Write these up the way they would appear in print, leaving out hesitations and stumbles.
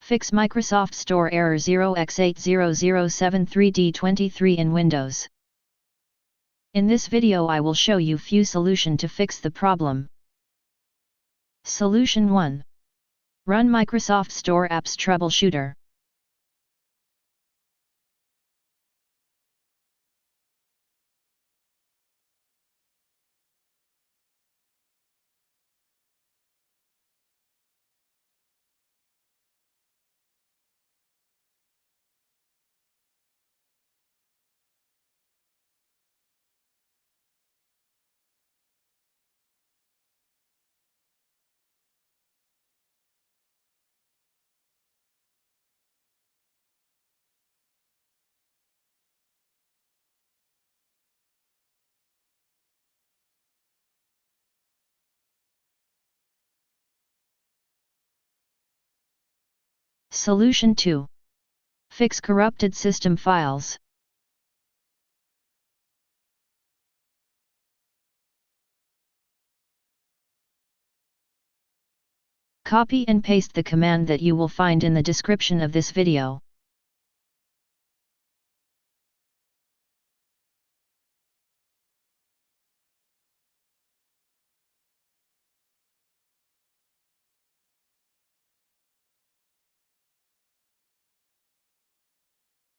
Fix Microsoft Store error 0x80073d23 in Windows. In this video I will show you few solution to fix the problem. Solution 1. Run Microsoft Store Apps Troubleshooter. Solution 2. Fix corrupted system files. Copy and paste the command that you will find in the description of this video.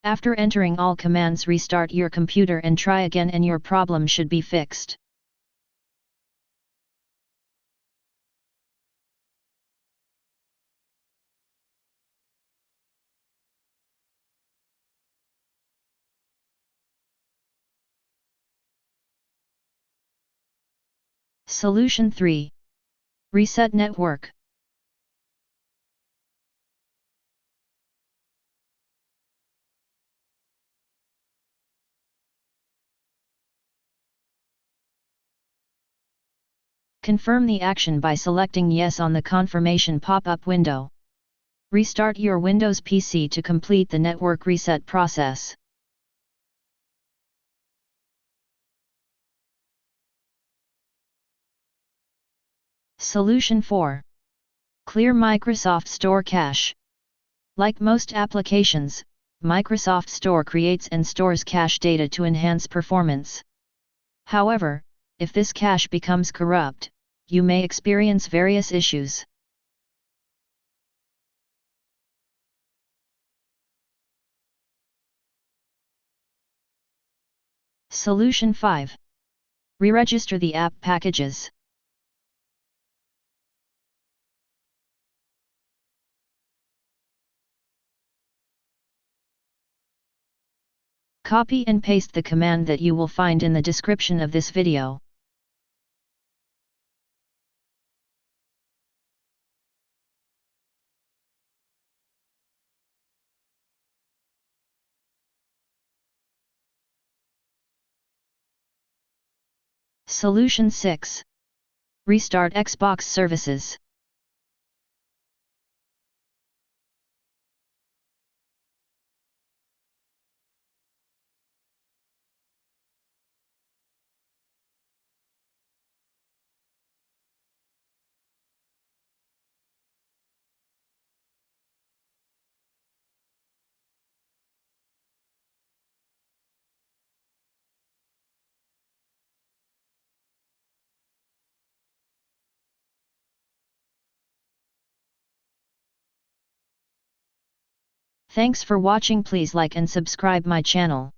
After entering all commands, restart your computer and try again, and your problem should be fixed. Solution 3. Reset network. Confirm the action by selecting Yes on the confirmation pop-up window. Restart your Windows PC to complete the network reset process. Solution 4. Clear Microsoft Store cache. Like most applications, Microsoft Store creates and stores cache data to enhance performance. However, if this cache becomes corrupt, you may experience various issues. Solution 5. Re-register the app packages. Copy and paste the command that you will find in the description of this video. Solution 6. Restart Xbox services. Thanks for watching. Please like and subscribe my channel.